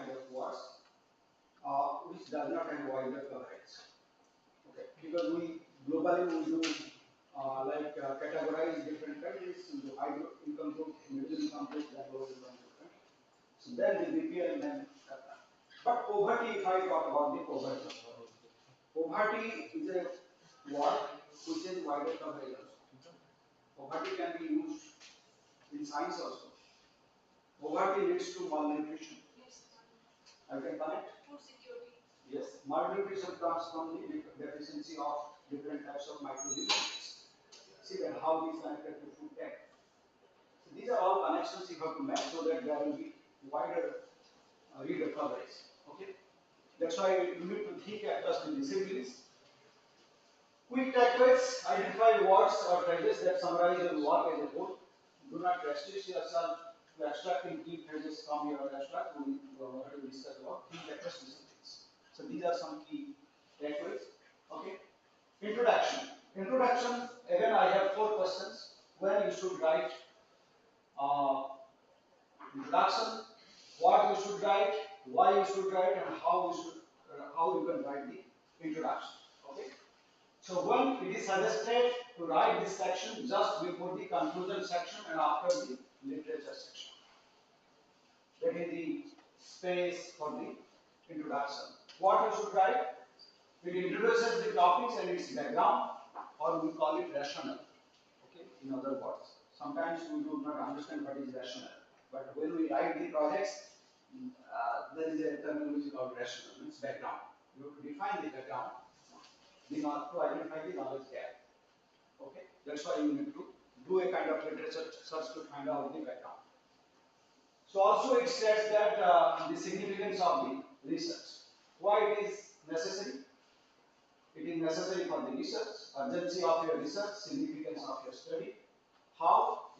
kind of words which does not have wider coverage. Okay, because we globally we do categorize different countries into high income group, middle income group, and low income group. Right? So then the BPL and then but poverty, if I talk about the poverty is a word which is wider coverage also. Poverty can be used in science also. Poverty leads to malnutrition. I can connect? Food security. Yes, malnutrition comes from the deficiency of different types of micronutrients. See that how it is connected to food tech. So these are all connections you have to make so that there will be wider reader coverage. Okay, that's why you need to think across the disciplines. Quick takeaways: identify words or phrases that summarize your work as a whole. Do not restrict yourself to extracting key phrases from your abstract. We already discussed about key across disciplines. So these are some key takeaways. Okay. Introduction. Introduction. Again, I have 4 questions. When you should write introduction, what you should write, why you should write, and how you can write the introduction. Okay. So when it is suggested to write this section just before the conclusion section and after the literature section. That is the space for the introduction. What you should write? It introduces the topics and its background, or we call it rationale. Okay, in other words, sometimes we do not understand what is rationale, but when we write the projects, there is a terminology called rationale. It's background. You have to define the background to identify the knowledge gap. Okay, that's why you need to do a kind of literature search to find out the background. So also it states that the significance of the research. Why it is necessary? It is necessary for the research, urgency of your research, significance of your study. How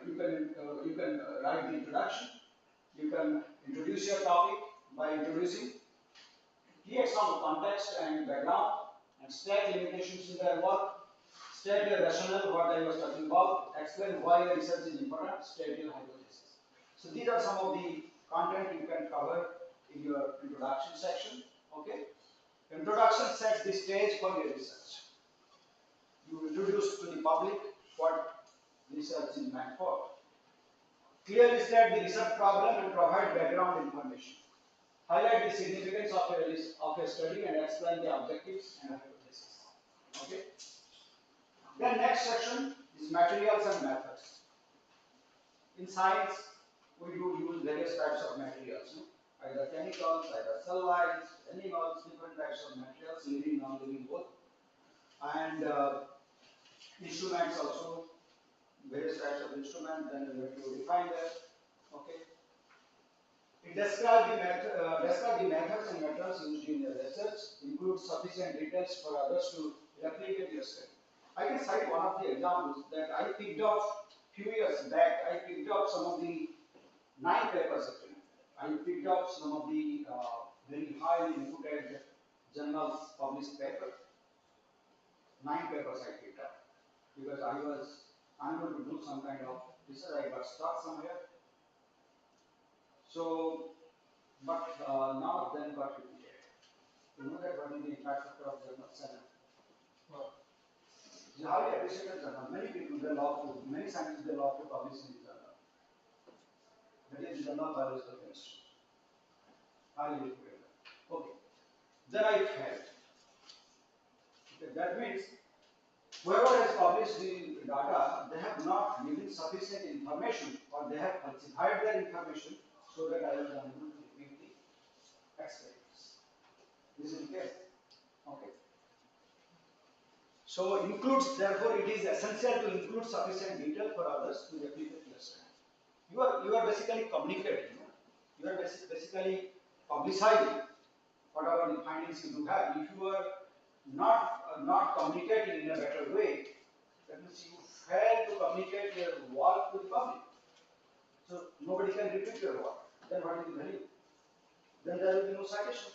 you can write the introduction. You can introduce your topic by introducing, create some context and background, and state limitations in their work. State your rationale, what I was talking about. Explain why your research is important. State your hypothesis. So these are some of the content you can cover in your introduction section. Okay. Introduction sets the stage for your research. You introduce to the public what research is meant for. Clearly state the research problem and provide background information. Highlight the significance of your study and explain the objectives and hypothesis. Okay. Then next section is materials and methods. In science, we do use various types of materials. Either chemicals, either cell lines, animals, different types of materials, living, non-living both. And instruments also, various types of instruments, then we have to define them. Okay. It describes the methods and methods used in your research, includes sufficient details for others to replicate your study. I can cite one of the examples that I picked up few years back. I picked up some of the 9 papers actually. I picked up some of the very highly reputed journals published papers. 9 papers I picked up because I was unable to do some kind of research. I got stuck somewhere. So, but none of them got repeated. You know that what is the impact factor of journal 7? It's a highly appreciated journal. Many people they love to, many scientists they love to publish in the journal. That is the Journal of Biological Chemistry. Highly reputed. Okay. Then I failed. Okay, that means whoever has published the data, they have not given sufficient information or they have falsified their information so that I was unable to repeat the experiments. This is the case. Okay. So includes, therefore it is essential to include sufficient detail for others to replicate your study. You are basically communicating. You are basically publicizing whatever the findings you do have. If you are not communicating in a better way, that means you fail to communicate your work to the public. So nobody can repeat your work. Then what is the value? Then there will be no citation.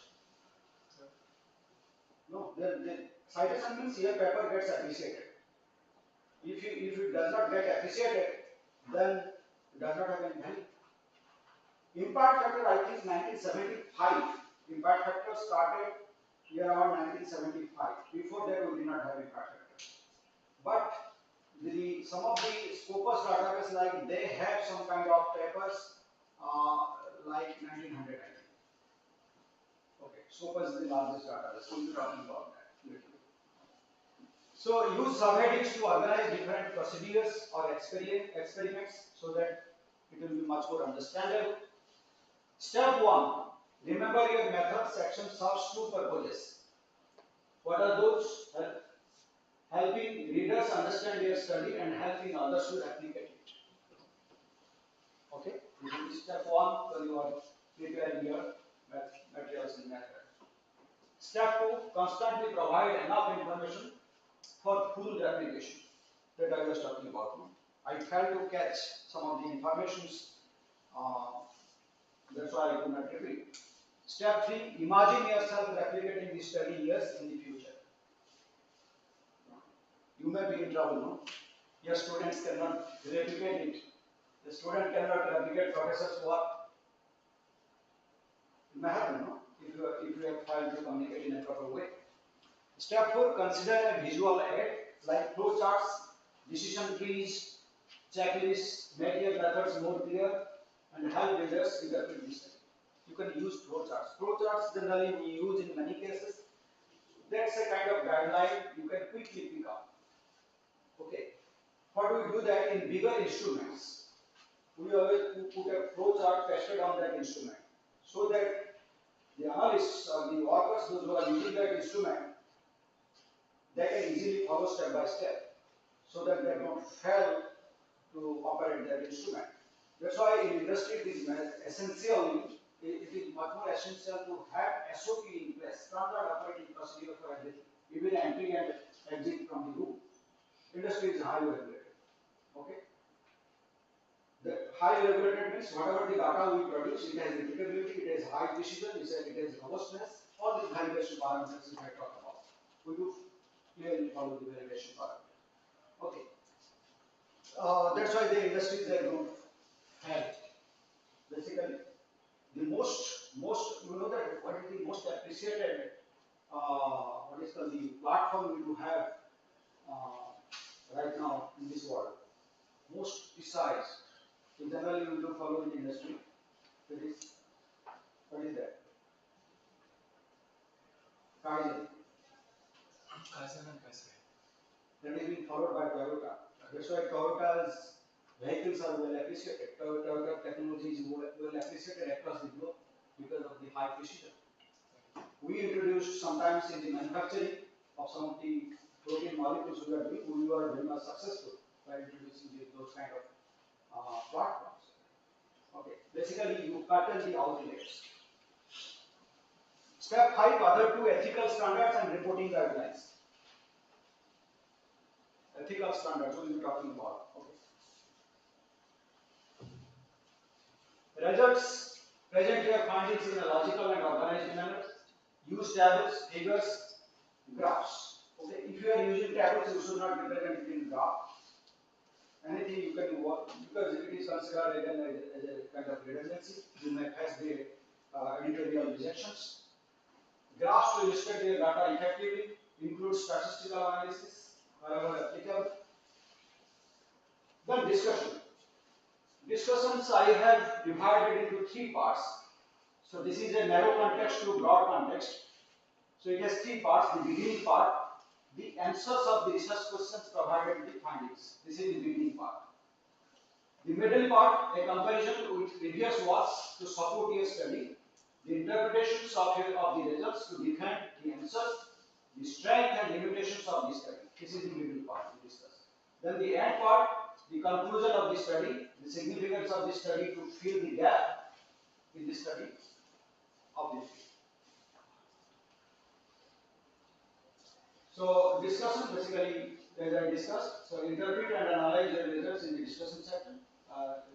No, the citation means your paper gets appreciated. If it does not get appreciated, then it does not have any value. Impact factor, I think 1975. Impact factor started year around 1975. Before that, we did not have impact factor. But some of the Scopus database, like they have some kind of papers like 1900, I think. Okay, Scopus is the largest database. We'll be talking about that later. So use surveys to organize different procedures or experiments so that it will be much more understandable. Step 1. Remember your method section serves two purposes. What are those? Helping readers understand your study and helping others to replicate it. Okay? This is step 1 when you are preparing your materials in method. Step 2. Constantly provide enough information for full replication that I was talking about. I failed to catch some of the informations, that's why I could not repeat. Step 3, imagine yourself replicating this study years in the future. You may be in trouble, no? Your students cannot replicate it. The student cannot replicate professor's work. It may happen, no? If you have failed to communicate in a proper way. Step 4, consider a visual aid like flowcharts, decision trees, checklists, make your methods more clear and help readers interpret this study. You can use flowcharts. Flowcharts generally we use in many cases. That's a kind of guideline you can quickly pick up. Okay. How do we do that in bigger instruments? We always put a flowchart pasted on that instrument so that the analysts or the workers, those who are using that instrument, they can easily follow step by step so that they don't fail to operate that instrument. That's why in industry it is essential, it is much more essential to have SOP in place, standard operating procedure for everything, even entry and exit from the room. Industry is highly regulated. Okay? The highly regulated means whatever the data we produce, it has repeatability, it has high precision, it has robustness, all these validation parameters if I talk about. We do clearly follow the validation parameter. Okay. That's why the industries they don't have. Basically, the most you know that what is the most appreciated what is called the platform we do have right now in this world. Most precise. So generally we do follow in the industry. That is what is that? Kaizen. Kaizen and Kaizen. That is being followed by Toyota. That's why Toyota's vehicles are well appreciated. Toyota technology is well appreciated across the globe because of the high precision. We introduced sometimes in the manufacturing of some of the protein molecules we were very much successful by introducing those kind of platforms. Okay, basically you pattern the outlets. Step 5, other two ethical standards and reporting guidelines. Ethical standards we will be talking about. Okay. Results. Present your findings in a logical and organized manner. Use tables, figures, graphs. Okay. If you are using tables, you should not represent it in graph. Anything you can work because it is considered again as a kind of redundancy. You may face the editorial rejections. Graphs to illustrate your data effectively include statistical analysis wherever applicable. Then discussion. Discussions I have divided into three parts. So this is a narrow context to broad context. So it has three parts. The beginning part, the answers of the research questions provided with the findings. This is the beginning part. The middle part, a comparison with previous works to support your study. The interpretations of the results to defend the answers. The strength and limitations of the study. This is the middle part we discuss. Then the end part, the conclusion of the study, the significance of the study to fill the gap in the study of the field. So discussion basically, as I discussed, so interpret and analyze your results in the discussion section.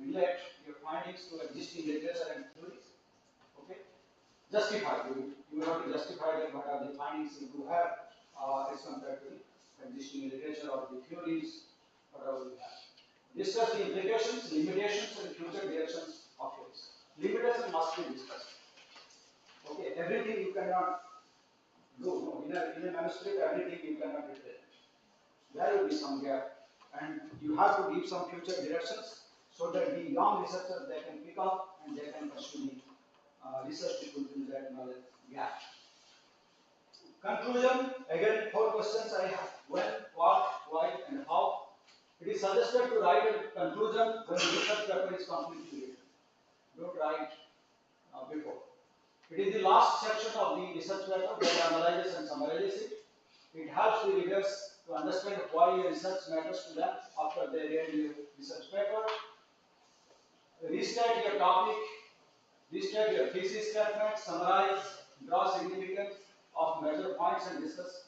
Relate your findings to existing literature and theories. Okay. Justify. You have to justify that what are the findings you have as compared to the existing literature or the theories, whatever you have. Discuss the implications, limitations, and future directions of your research. limitation must be discussed. Okay, everything you cannot do. No, in a manuscript, everything you cannot represent. There will be some gap, and you have to give some future directions so that the young researchers they can pick up and they can pursue the research to fulfill that knowledge gap. Conclusion, again 4 questions I have: when, what, why and how. It is suggested to write a conclusion when the research paper is completely written. Don't write before. It is the last section of the research paper that analyzes and summarizes it. It helps the readers to understand why your research matters to them after they read your research paper. Restate your topic, restate your thesis statement, summarize, draw significance of major points and discuss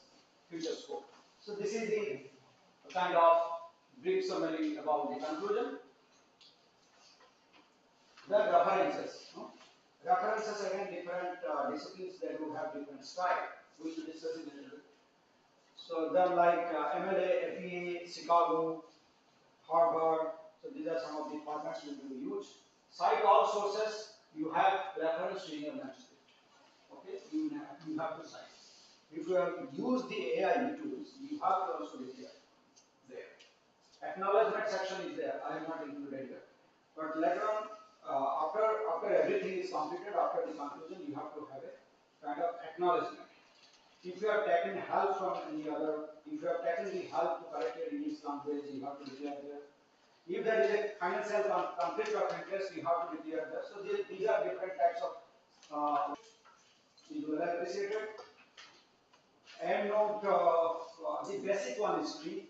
future scope. So this is the kind of brief summary about the conclusion. Then references. No? References again different disciplines that do have different style. We will discuss it a little bit. So then like MLA, FEA, Chicago, Harvard. So these are some of the formats we will use. Cite all sources. You have reference to your manuscript. Okay, you have to cite. If you have used the AI tools, you have to also declare there. Acknowledgement section is there. I have not included here. But later on, after everything is completed, after the conclusion, you have to have a kind of acknowledgement. If you have taken help from any other, if you have taken the help to correct your English language, you have to declare there. If there is a financial conflict of interest, you have to declare that. So these are different types of is well appreciated. And note the basic one is free,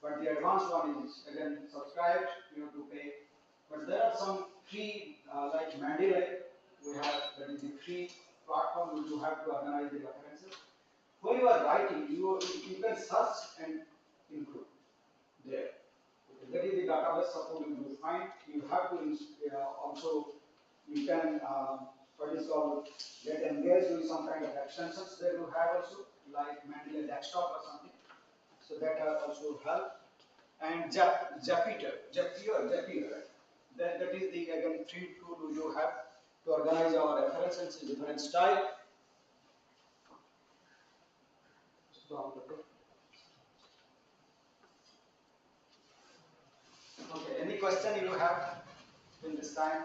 but the advanced one is again subscribed. You have to pay. But there are some free like Mandalay. We have that is the free platform which you have to organize the references. When you are writing, you can search and include there. Okay, that is the database support you will find. You have to also you can what is called get engaged with some kind of extensions that you have also like Mendeley desktop or something. So that also help. And Zapier. That is the again free tool you have to organize our references in different style. Okay, any question you have in this time?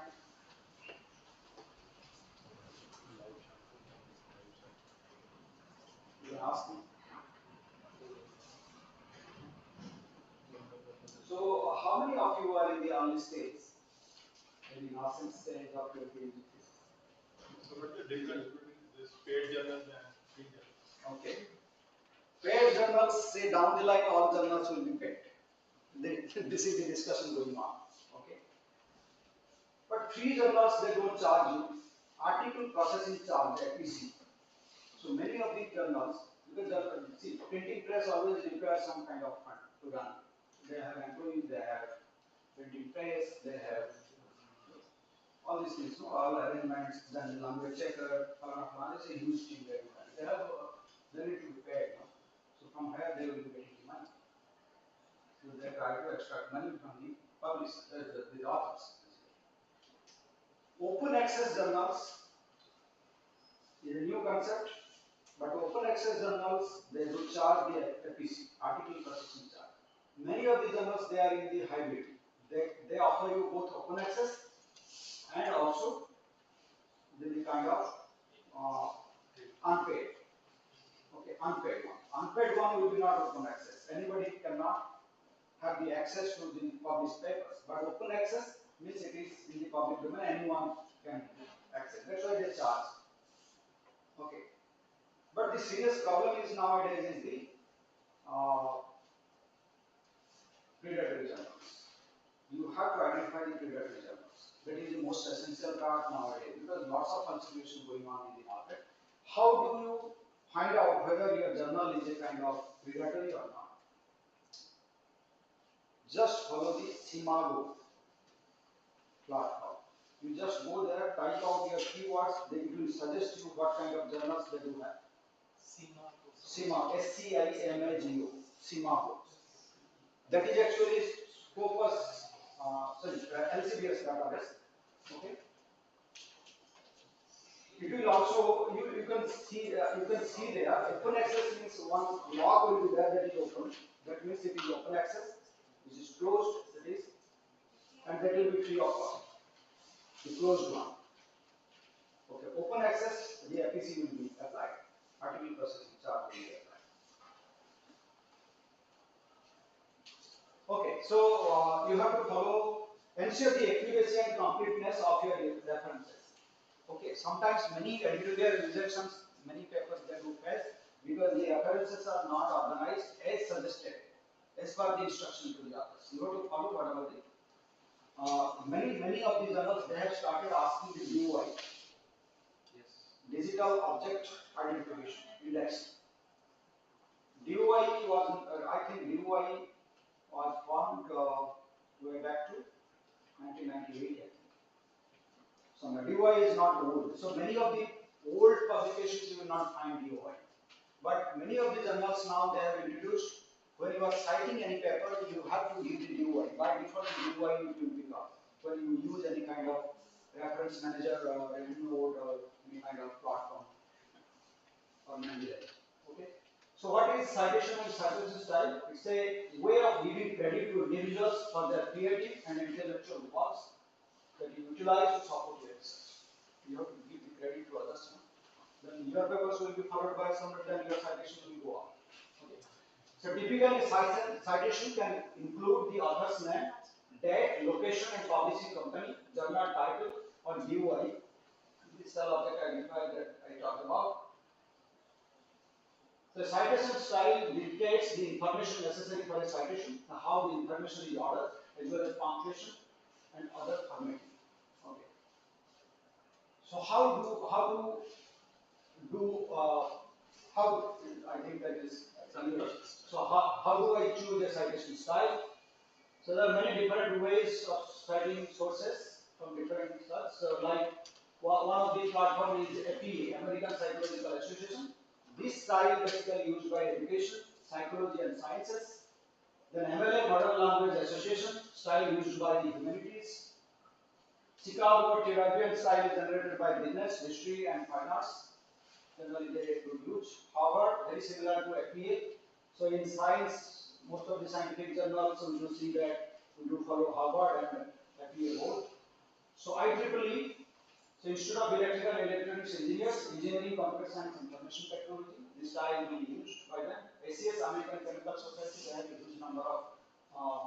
You can ask me. So, how many of you are in the early stage? In the nascent stage of your PhD? So, what's the difference between this paid journals and free journals? Okay. Paid journals say down the line all journals will be paid. This is the discussion going on. Okay. But free journals they don't charge you. Article processing charge APC. So many of these journals, because see, printing press always requires some kind of fund to run. They have employees, they have printing press, they have all these things, no? All arrangements, then language checker, is a huge team there. They need to be paid. No? So from here they will be getting the money. So they try to extract money from the publishers, the authors. Open access journals is a new concept, but open access journals they do charge the APC, article processing charge. Many of the journals they are in the hybrid. They offer you both open access and also the kind of unpaid. Okay, unpaid one. Unpaid one will be not open access. Anybody cannot have the access to the published papers. But open access means it is in the public domain, anyone can access. That's why they charge. Okay. But the serious problem is nowadays is the predatory journals. You have to identify the predatory journals. That is the most essential part nowadays because lots of contribution going on in the market. How do you find out whether your journal is a kind of predatory or not? Just follow the Simago platform. You just go there, type out your keywords, it will suggest you what kind of journals they do have. Simago, SCIMAGO, Simago. That is actually Scopus, LCBS database. Okay. It will also you can see there open access means one log will be there that is open. That means it is open access. Which is closed, that is, and that will be free of cost. The closed one. Okay, open access, the FPC will be applied. Article processing charge will be applied. Okay, so you have to ensure the accuracy and completeness of your references. Okay, sometimes many individual rejections, many papers they do fail because the references are not organized as suggested, as per the instruction to the authors. You have to follow whatever the many of these journals they have started asking the DOI, digital object identification index. DOI was I think DOI was formed way back to 1998. I think. So now DOI is not old. So many of the old publications you will not find DOI. But many of the journals now they have introduced when you are citing any paper, you have to give the DOI. By default, the DOI you will pick up. When you use any kind of reference manager or Evernote or any kind of platform or manager. Okay. So what is citation and citation style? It's a way of giving credit to individuals for their creative and intellectual works that you utilize to support your research. You have to give the credit to others. Then your papers will be followed by some, then your citation will go up. Okay. So typically citation can include the author's name, date, location and publishing company, journal title or DOI. This cell object identifier that I talked about. The citation style dictates the information necessary for a citation, how the information is ordered, as well as punctuation and other formatting. Okay. So how I think that is so how do I choose a citation style? So there are many different ways of citing sources from different studies. So like one of the platform is APA, American Psychological Association. This style basically used by education, psychology and sciences. Then MLA, Modern Language Association, style used by the humanities. Chicago Tirabian style is generated by business, history and fine arts. Generally they do use. Harvard, very similar to APA. So in science, most of the scientific journals, so you see that we do follow Harvard and APA both. So IEEE, so instead of electrical and electronics engineers, engineering, computer science, information technology, this style will be used by them. ACS, American Chemical Society, they have a huge number of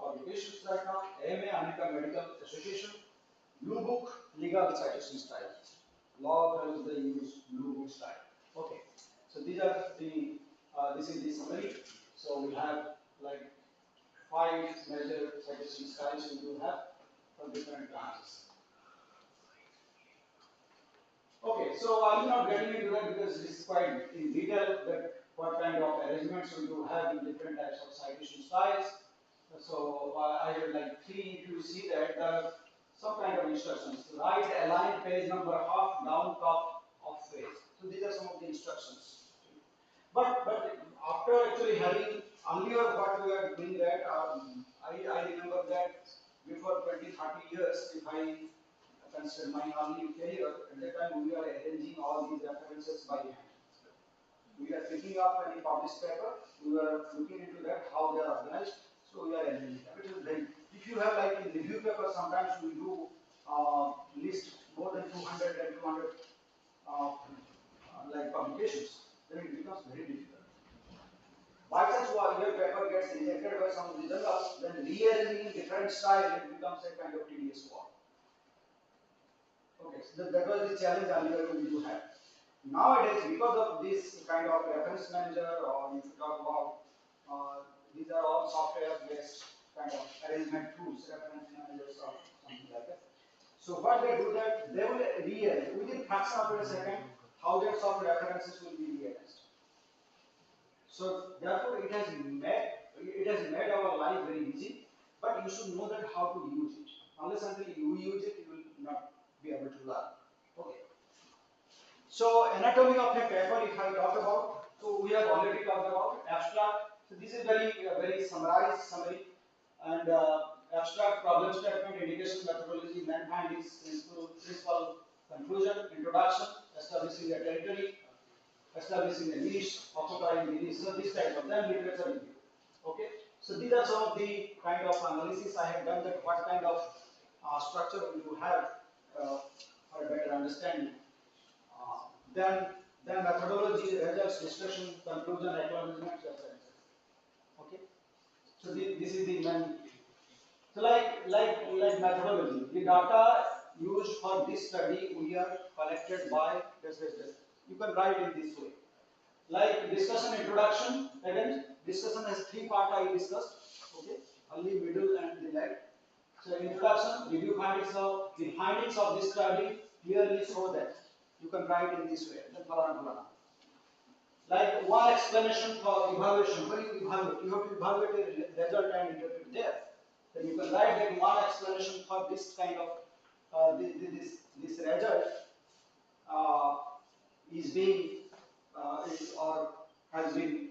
publications right now. AMA, American Medical Association. Blue Book, legal citation style. Law fellows they use Blue Book style. Okay, so these are the this is the summary. So we have like 5 major citation styles we do have for different branches. Okay, so I'm not getting into that because this is quite in detail that what kind of arrangements we do have in different types of citation styles. So I would like 3 to see that some kind of instructions. Write align page number half down top of page. So these are some of the instructions. But after actually having earlier what we are doing that I remember that before 20-30 years if I consider my early career at that time we are arranging all these references by hand. We are picking up any published paper, we are looking into that how they are organized, so we are arranging them. If you have like in review paper, sometimes we do list more than 200 and 200 like publications, then it becomes very difficult. By chance while your paper gets rejected by some of the journals, then rearranging in different style, it becomes a kind of tedious work. Okay, so that was the challenge earlier we do have. Nowadays, because of this kind of reference manager, or if you talk about these are all software-based kind of arrangement tools, reference managers or something like that. So what they do that they will rearrange within fraction of a second, thousands of references will be rearranged. So therefore, it has made our life very easy. But you should know that how to use it. Unless until you use it, you will not be able to learn. Okay. So anatomy of a paper, if I talk about, so we have already talked about abstract. So this is very summarized summary, and abstract problem statement, indication, methodology, main findings, principle, conclusion, introduction, establishing a territory, establishing a niche, occupying the niche. So this type of then literature review. Okay. So these are some of the kind of analysis I have done, that what kind of structure you have for a better understanding. Then methodology, results, discussion, conclusion, acknowledgement, etc. Okay. So this is the main. So like methodology, the data used for this study we are collected by this. You can write in this way. Like discussion, introduction. Again, discussion has three parts I discussed. Okay, early, middle, and the late. So introduction, review findings of the findings of this study clearly show that. You can write in this way. Then falana. Like one explanation for evaluation. When you evaluate, you have to evaluate a result and interpret there. Then you can write that one explanation for this kind of this result uh, is being is or has been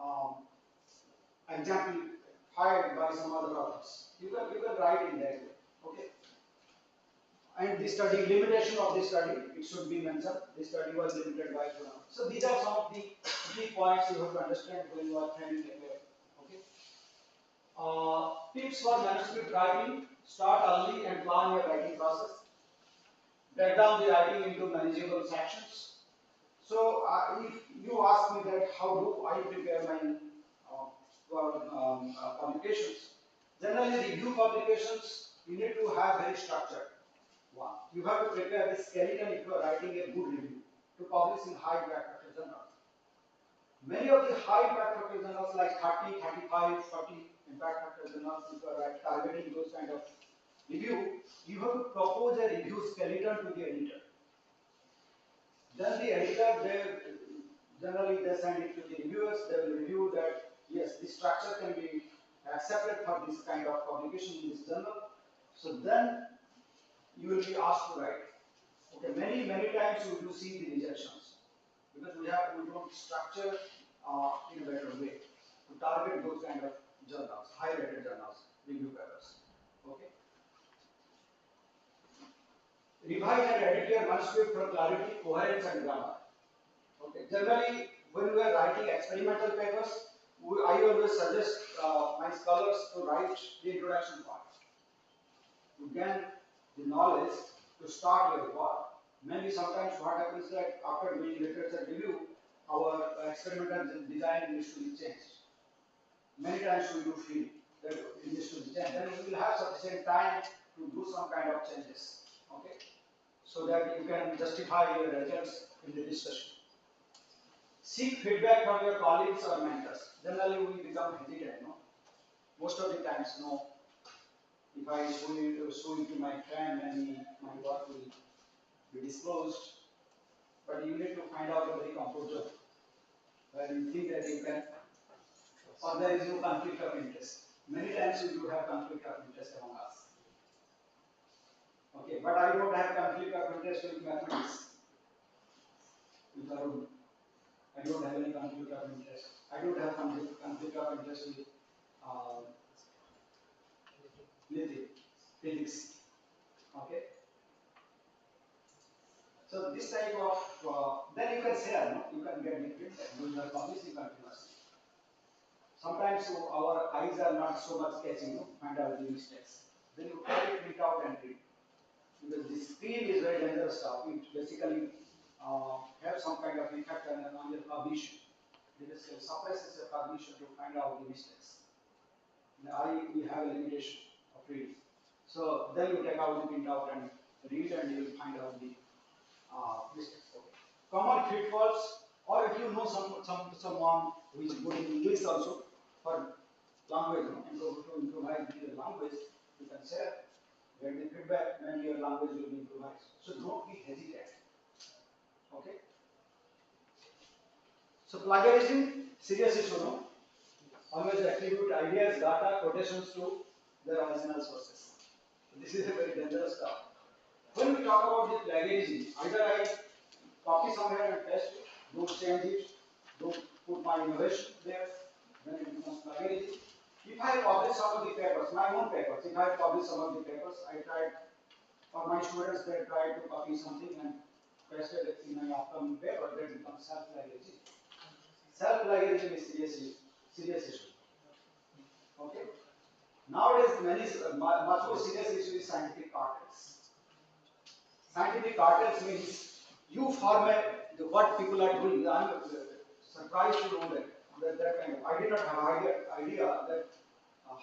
um, exemplified by some other authors. You can write in that way. Okay. And the study limitation of this study, it should be mentioned. This study was limited by Pune. So these are some of the key points you have to understand when you are training a paper. Okay. Tips for manuscript writing: start early and plan your writing process. Break down the writing into manageable sections. So if you ask me that how do I prepare my publications, generally review publications you need to have very structured. One, you have to prepare the skeleton if you are writing a good review to publish in high impact factor journals. Many of the high impact factor journals like 30, 35, 40 impact factor journals, if you are targeting those kind of review, you have to propose a review skeleton to the editor. Then the editor, generally they send it to the reviewers. They will review that yes, this structure can be accepted for this kind of publication in this journal. So then you will be asked to write. Okay, many times you do see the rejections because we don't structure in a better way to target those kind of journals, high rated journals, review papers. Okay. Revise and edit your manuscript for clarity, coherence, and grammar. Okay. Generally, when we are writing experimental papers, I always suggest my scholars to write the introduction part to gain the knowledge to start your work. Maybe sometimes what happens that after doing literature review, our experimental design needs to be changed. Many times we do feel that it needs to be changed. Then we will have sufficient time to do some kind of changes. Okay, so that you can justify your results in the discussion. Seek feedback from your colleagues or mentors. Generally, we become hesitant. No, most of the times, no. If I show it to my friend, maybe my work will be disclosed. But you need to find out a very comfort zone where you think that you can, or there is no conflict of interest. Many times we do have conflict of interest among us. Okay, but I don't have conflict of interest with mathematics. With Arun. I don't have any conflict of interest. I don't have conflict of interest with physics. Okay. So this type of then you can share, no? You can get the feedback. When you are publishing continuously. Sometimes our eyes are not so much catching, no? Find out the mistakes. Then you take it, print out and read. Because the screen is very dangerous stuff. It basically have some kind of effect on your cognition. It suppresses your cognition to find out the mistakes. The eye, we have a limitation of reading. So then you take out the printout and read, and you will find out the mistakes. Okay. Common pitfalls, or if you know someone who is good in English also for language, to improvise the language, you can share. Get the feedback, then your language will be improvised. So don't be hesitant. Okay. So plagiarism, serious issue, no? Always attribute ideas, data, quotations to their original sources. So this is a very dangerous stuff. When we talk about the plagiarism, either I copy somewhere and paste it, don't change it, don't put my innovation there, then it becomes plagiarism. If I publish some of the papers, my own papers, if I publish some of the papers, I tried or my students, they try to copy something and paste it in an upcoming paper, that becomes self-plagiarism. Self-plagiarism is serious issue. Okay. Nowadays, much more serious issue is scientific cartels. Scientific cartels means you format what people are doing. I'm surprised to know that kind of. I did not have idea that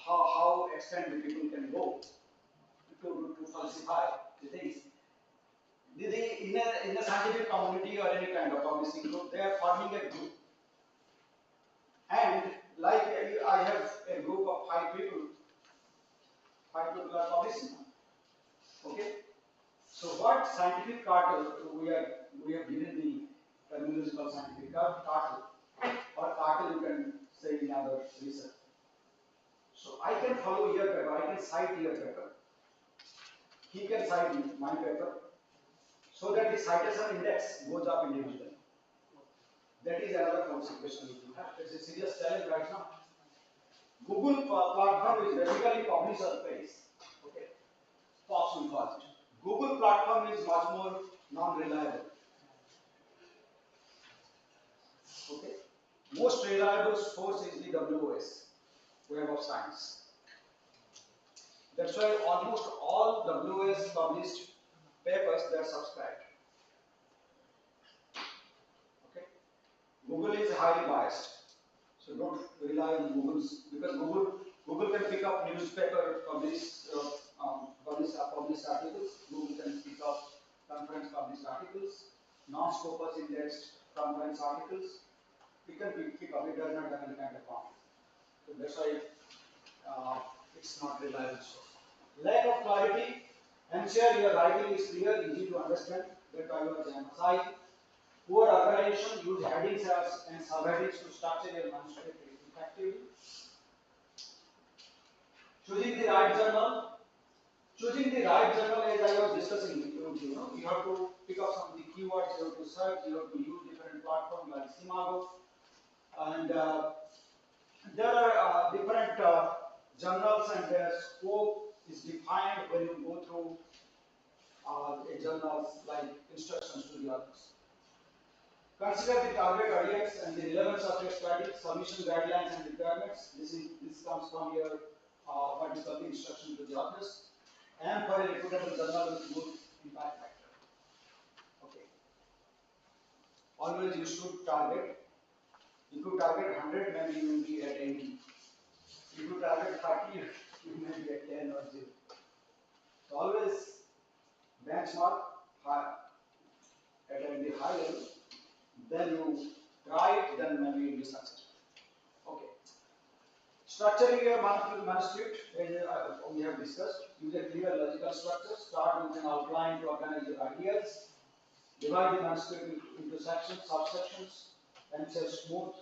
how extent the people can go to falsify the things. In a scientific community or any kind of publishing group, they are forming a group. And like I have a group of 5 people are publishing. Okay. So what scientific cartel we have given the terminology called scientific cartel, or cartel you can say in other research. So I can follow your paper, I can cite your paper. He can cite my paper, so that the citation index goes up individually. That is another consequence we have. It's a serious challenge right now. Google platform is basically publisher base. Okay, Fox will call it. Google platform is much more non-reliable. Okay, most reliable source is the WOS, Web of Science. That's why almost all WOS published papers they are subscribed. Okay, Google is highly biased, so don't rely on Google's, because Google can pick up newspaper published articles. Google can pick up conference published articles, non-scopus indexed conference articles. It can pick up. It does not have any kind of conflict. So that's why it's not reliable source. Lack of clarity. Ensure your writing is clear, easy to understand. That I was emphasizing. Poor organization. Use headings and subheadings to structure your manuscript effectively. Choosing the right journal. Choosing the right journal, as I was discussing with you, you have to pick up some of the keywords, you have to search, you have to use different platforms like Simago, and there are different journals, and their scope is defined when you go through a journals like instructions to the others. Consider the target audience and the relevance of your study, submission guidelines and requirements. This comes from your what is called the instruction to the authors. And for a reputable journal with good impact factor. Okay. Always you should target. If you target 100, maybe you will be at 80. If you target 30, you may be at 10 or 0. So always benchmark high at the high level. Then you try it, then maybe you will be successful. Okay. Structuring your manuscript, as we have discussed, use a clear logical structure. Start with an outline to organize your ideas. Divide the manuscript into sections, subsections, and ensure smooth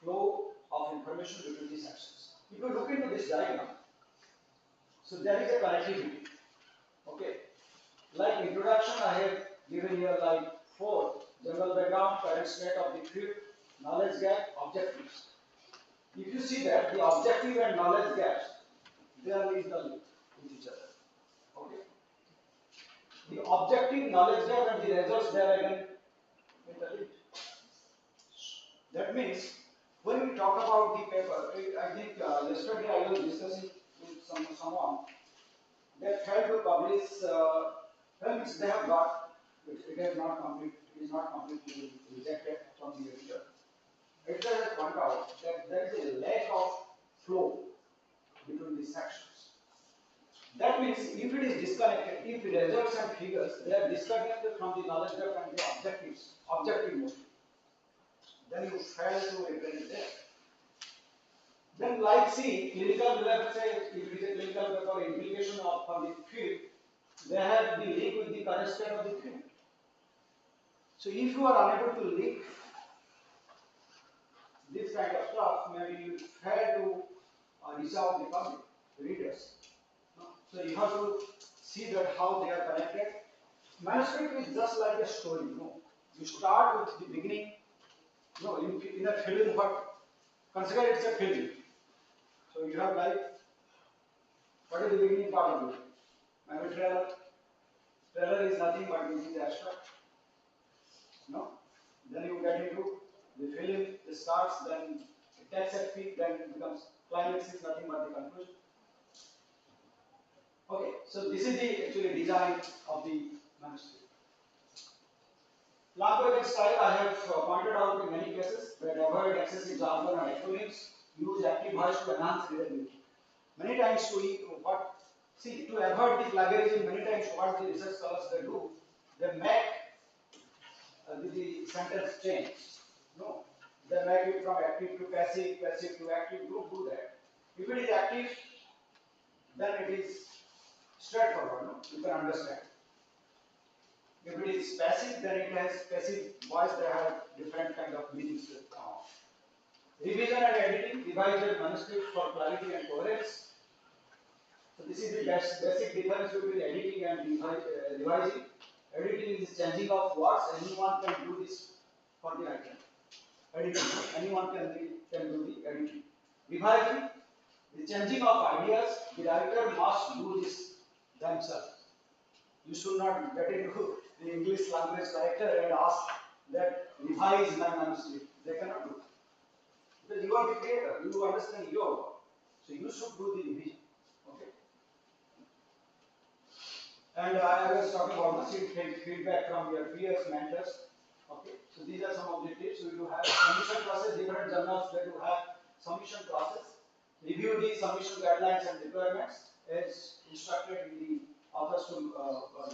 flow of information between the sections. If you look into this diagram, so there is a connectivity. Okay, like introduction, I have given here like 4: general background, current state of the field, knowledge gap, objectives. If you see that the objective and knowledge gaps, they are interlinked with each other. Okay. The objective knowledge gap and the results, they are again interlinked. That means when we talk about the paper, I think yesterday I was discussing with someone that failed to publish. Well, means they have got it is not complete. It is not completely rejected from the editor. Editor has pointed out that there is a lack of flow between these sections. That means if it is disconnected, if the results and figures they are disconnected from the knowledge gap and the objective mostly, then you fail to represent there. Then like see, clinical, let's say if it is a clinical paper implication of for the field, they have the link with the current state of the field. So if you are unable to link this kind of stuff, maybe you fail to reach out the public, readers. So you have to see that how they are connected. Manuscript is just like a story. You start with the beginning. In a film, consider it's a film. So you have like, what is the beginning part of it? Maybe trailer, Trailer is nothing but this is abstract. No? Then you get into the film, it starts, then it takes a peak, then it becomes climax is nothing but the conclusion. Okay, so this is the actually design of the manuscript. Language and style I have pointed out in many cases that avoid excessive jargon and acronyms, use active voice to enhance readability. Many times to avoid the plagiarism, many times what the research scholars they do, they make the sentence change. No, they make it from active to passive, passive to active. Don't do that. If it is active, then it is straightforward. No, you can understand. If it is passive, then it has passive voice. They have different kind of meanings. Revision and editing, revise the manuscript for clarity and coherence. So this is the basic difference between editing and revising. Editing is changing of words. Anyone can do this for the item. Editing. Anyone can do the editing. Revising, the changing of ideas. The writer must do this themselves. You should not get into the English language character and ask that revise my manuscript. They cannot do. Because you are the creator, you understand your work. So you should do the revision. Okay. And I was talking about the feedback from your peers, mentors. Okay. So these are some of the tips. So you have submission process, different journals that you have submission process. Review the submission guidelines and requirements as instructed in the authors to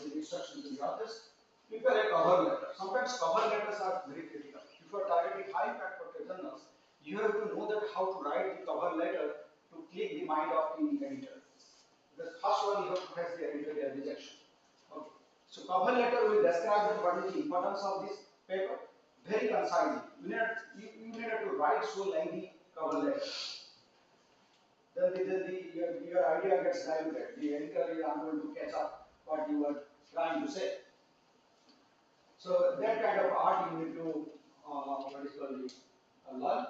the instructions to the authors. Prepare a cover letter. Sometimes cover letters are very critical. If you are targeting high impact journals, you have to know that how to write the cover letter to click the mind of the editor. The first one you have to have the editorial rejection. Okay. So cover letter will describe what is the importance of this paper very concisely. You need to write so lengthy cover letter. Then your idea gets diluted. The editor is unable to catch up what you are trying to say. So that kind of art you need to learn.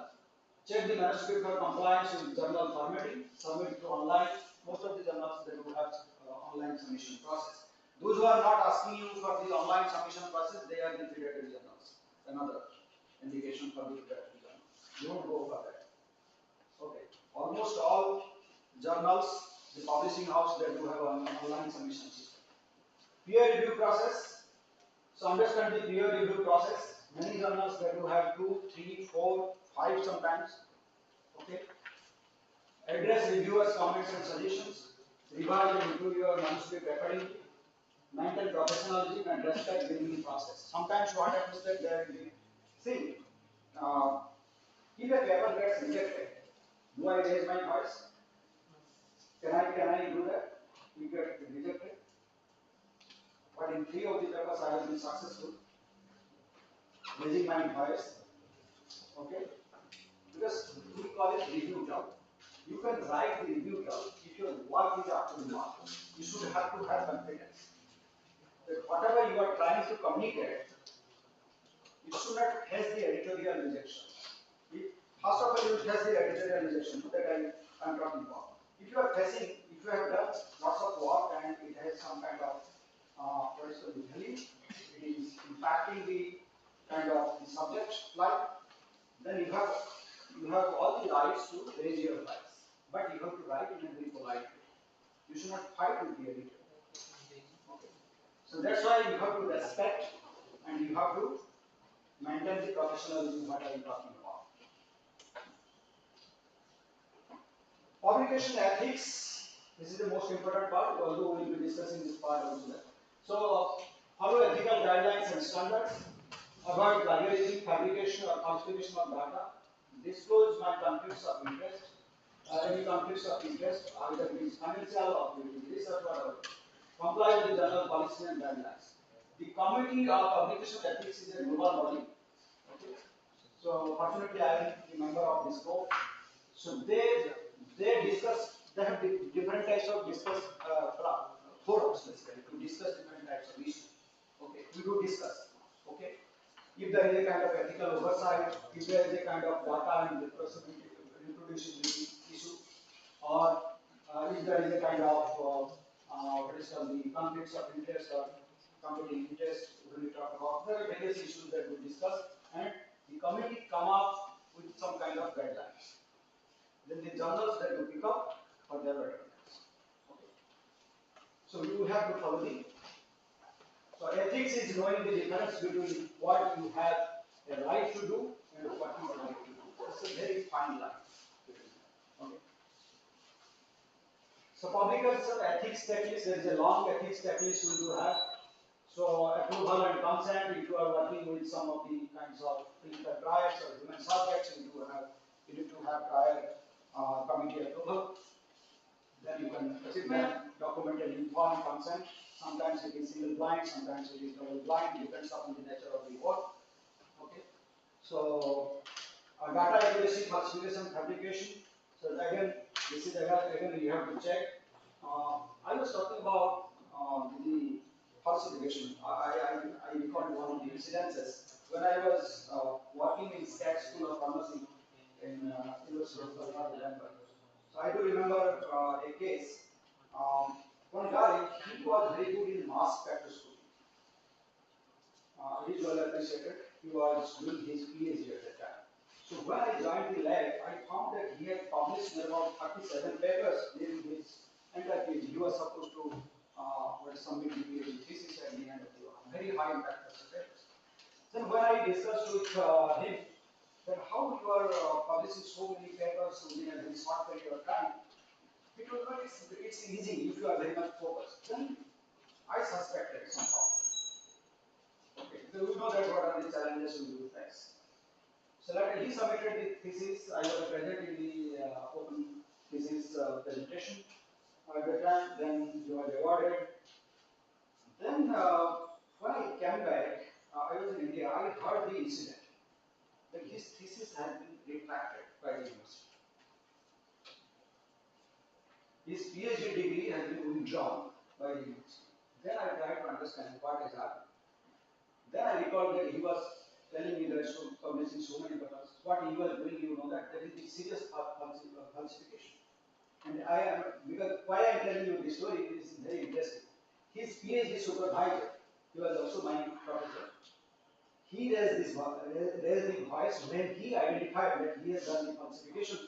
Check the manuscript for compliance with journal formatting. Submit to online. Most of the journals they do have online submission process. Those who are not asking you for the online submission process, they are the predatory journals. Another indication for the predatory journals. Don't go for that. Okay. Almost all journals, the publishing house, they do have an online submission system. Peer review process. So understand the peer review process. Many journals they do have 2, 3, 4, 5 sometimes. Okay. Address reviewers' comments and suggestions. Revise and improve your manuscript accordingly. Maintain professionalism and respect within the process. Sometimes what happens that there will be, see, if a paper gets rejected, do I raise my voice? Can I do that? You get rejected. But in 3 of the papers I have been successful raising my voice. Okay? Because we call it review job. You can write the review job if your work is up to the mark. You should have to have confidence that whatever you are trying to communicate, it should not face the editorial rejection. First of all, you face the editorial rejection that I am talking about. If you have done lots of work and it has some kind of value, it is impacting the kind of the subject life, then you have all the rights to raise your voice. But you have to write in a very polite way. You should not fight with the editor. Okay. So that's why you have to respect and you have to maintain the professionalism what I am talking about. Publication ethics. This is the most important part, although we will be discussing this part also. So follow ethical guidelines and standards. Avoid plagiarism, fabrication or falsification of data. Disclose my conflicts of interest. Any conflicts of interest, either it is financial or research or whatever. Comply with the journal policy and guidelines. The Committee of Publication Ethics is a global body. Okay. So fortunately, I am a member of this group. So they discuss. They have different types of forums basically to discuss different types of issues. Okay, we do discuss. Okay, if there is a kind of ethical oversight, if there is a kind of data and reproducibility issue, or if there is a kind of what is called the conflicts of interest or competing interest, we talk about, there are various issues that we discuss, and the committee come up with some kind of guidelines. Then the journals that you pick up for their guidelines. Okay. So you have to follow the. So ethics is knowing the difference between what you have a right to do and what you are right to do. It's a very fine line. Okay. So public health ethics checklist, there is a long ethics checklist we do have. So approval and consent, if you are working with some of the kinds of clinical trials or human subjects, you need to have prior committee approval. Then you can document and informed consent. Sometimes it is single blind, sometimes it is double blind, depends upon the nature of the work. Okay. So data accuracy, falsification, fabrication. So again, this is again you have to check. I was talking about the falsification. I recalled one of the incidences when I was working in Stat School of Pharmacy in University of Calcutta. So I do remember a case. One guy, he was very good in mass spectroscopy. He is well appreciated. He was doing his PhD at that time. So when I joined the lab, I found that he had published about 37 papers during his entire PhD. He was supposed to submit the PhD thesis at the end of the year. Very high impact papers. Then when I discussed with him that how you are publishing so many papers within a very short period of time, it was not it's easy if you are very much focused. Then I suspected somehow. Okay, so we know that what are the challenges we will face. So like he submitted the thesis, I was present in the open thesis presentation at the time, then he was awarded. Then when I came back, I was in India, I heard the incident that his thesis had been retracted by the university. His PhD degree has been withdrawn by the university. Then I tried to understand what has happened. Then I recalled that he was telling me that publishing so many papers. What he was doing, you know, that there is a serious falsification. And I am, because why I am telling you this story is very interesting. His PhD supervisor, he was also my professor. He raised the voice when he identified that he has done the falsification.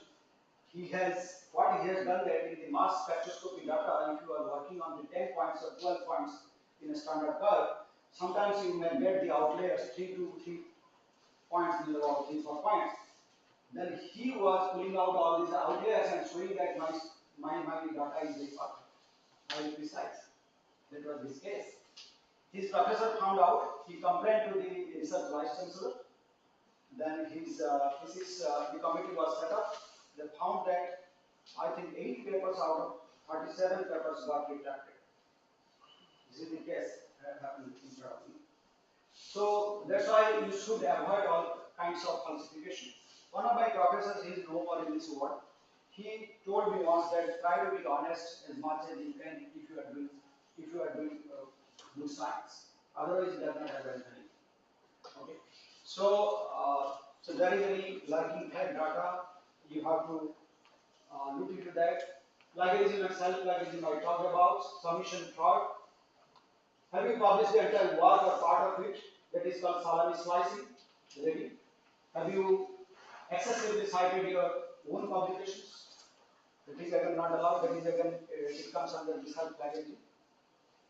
What he has done that in the mass spectroscopy data, if you are working on the 10 points or 12 points in a standard curve, sometimes you may get the outliers 3 to 3 points in about 3 4 points. Then he was pulling out all these outliers and showing that my data is very perfect, highly precise. That was his case. His professor found out, he complained to the research vice chancellor. Then his thesis, the committee was set up. They found that I think 8 papers out of 37 papers got retracted. This is the case that happened in Germany. So that's why you should avoid all kinds of falsification. One of my professors, he is no more in this world. He told me once that try to be honest as much as you can if you are doing good science. Otherwise, it does not have any value. Okay. So there is any lurking head data. You have to look into that. Plagiarism and self-plagiarism I talked about. Submission fraud. Have you published the entire work or part of it? That is called salami slicing. Ready? Have you excessively cited your own publications? That is again not allowed. That is again it comes under the self-plagiarism.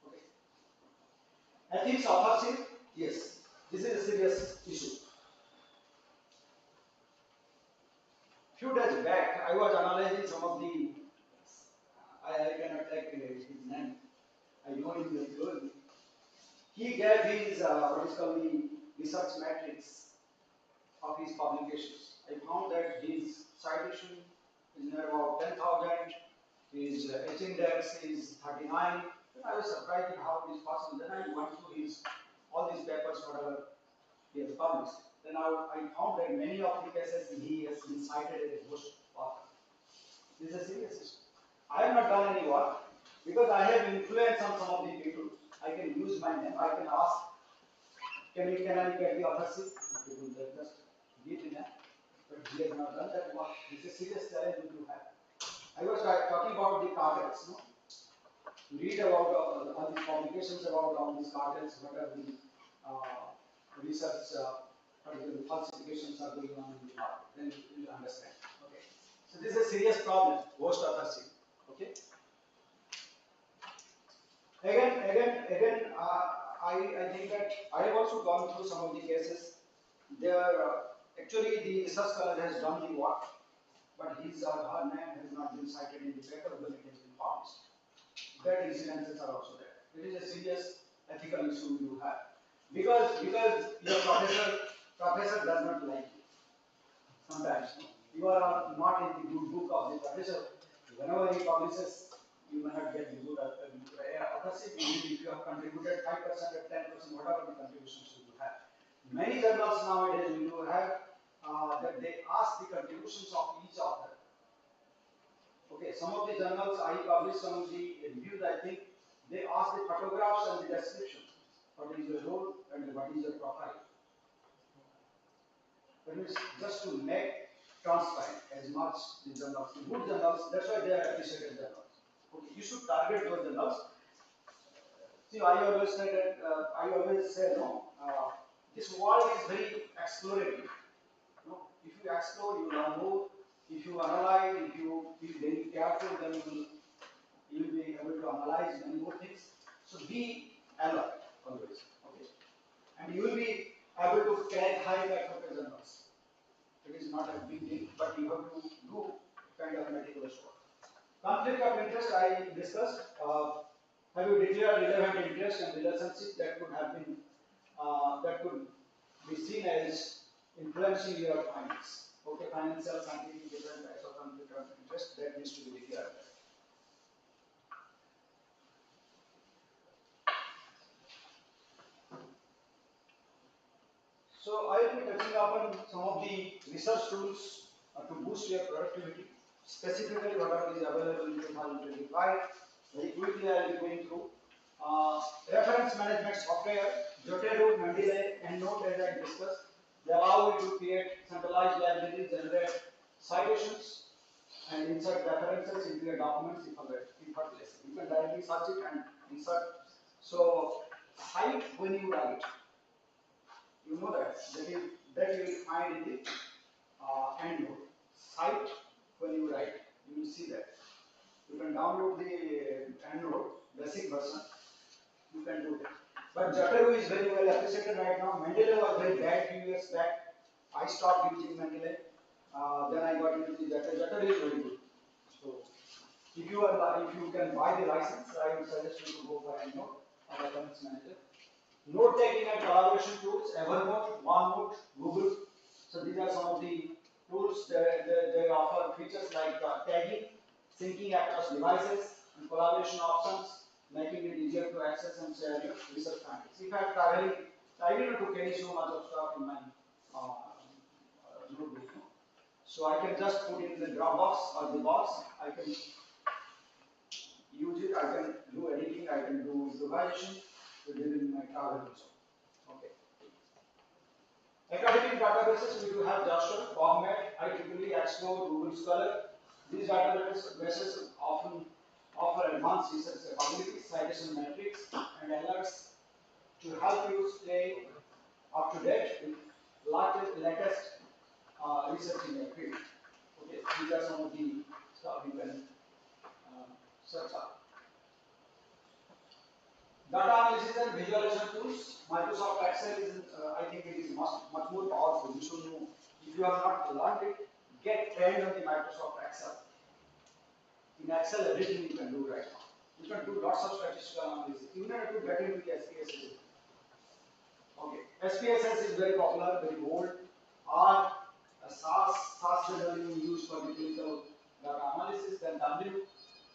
Okay. Ethics authorship. Yes, this is a serious issue. Few days back, I was analyzing some of the. I cannot take his name. I know him very closely. He gave his what is called the research matrix of his publications. I found that his citation is near about 10,000. His H index is 39. Then I was surprised at how it is possible. Then I went through his all these papers, whatever he has published. Then I found that many of the cases he has been cited as a ghost author. This is a serious issue. I have not done any work because I have influenced on some of the people. I can use my name. I can ask, can I get the authorship? People just give the name. But he has not done that work. This is a serious challenge we do have. I was talking about the targets, no? read about all these publications about all these cartels, what are the research, particular falsifications are going on in the market, then you will understand. Okay. So this is a serious problem, ghost authorship. Okay. I think that I have also gone through some of the cases. There, actually, the research scholar has done the work, but his or her name has not been cited in the paper when it has been published. That incidences are also there. It is a serious ethical issue you have because your professor does not like you. Sometimes you are not in the good book of the professor. Whenever he publishes, you may not get the good authorship. Even if you have contributed 5% or 10%, whatever the contributions you have. Many journals nowadays we do have that they ask the contributions of each author. Okay, some of the journals I publish some of the reviews. I think they ask the photographs and the description. What is your role and what is your profile? That means just to make transparent as much the journals, the good journals. That's why they are appreciated journals. Okay, you should target those journals. See, I always say no. This world is very explorative. No, if you explore, you learn more. If you analyze, if you be very careful, then you will be able to analyze many more things. So be alert always. Okay, and you will be able to crack high factor journals. It is not a big deal, but you have to do kind of meticulous work. Conflict of interest I discussed. Have you declared relevant interest and relationship that could have been that could be seen as influencing your finance? Okay, financial, scientific, different types of conflict of interest that needs to be declared. So I will be touching upon some of the research tools to boost your productivity. Specifically, whatever is available in 2025. Very quickly, I will be going through. Reference management software, Jotaro, Mendeley, and Note as I discussed. They allow you to create centralized libraries, generate citations, and insert references into your documents effortlessly. You can directly search it and insert. So, cite when you write. You know that you will find in the end note. Cite when you write. You will see that. You can download the end note, basic version. You can do that. But Jotaro is very well appreciated right now. Mendeley was very bad few years back. I stopped using Mendeley. Then I got into the Jotaro. Jotaro is very good. So if you can buy the license, I would suggest you to go for EndNote or Reference Manager. Note taking and collaboration tools, Evernote, OneNote, Google. So these are some of the tools that they offer features like tagging, syncing across devices, and collaboration options, making it easier to access and share your research findings. If I am traveling, I don't need to carry so much of stuff in my notebook. So I can just put it in the Dropbox or the box. I can use it. I can do editing. I can do improvisation during my travel also. Okay. Academic databases, we do have Jasper, PubMed, IEEE, Explore, Google Scholar. These databases often offer advanced research capabilities, citation metrics, and alerts to help you stay up to date with latest research in your field. Okay, these are some of the stuff you can search up. Data analysis and visualization tools. Microsoft Excel is, I think it is much more powerful. You should know. If you have not learned it, get trained on the Microsoft Excel. In Excel, everything you can do right now. You can do lots of statistical analysis. You don't have to get into the SPSS. Okay, SPSS is very popular, very old. R, SAS generally used for the clinical data analysis. Then W.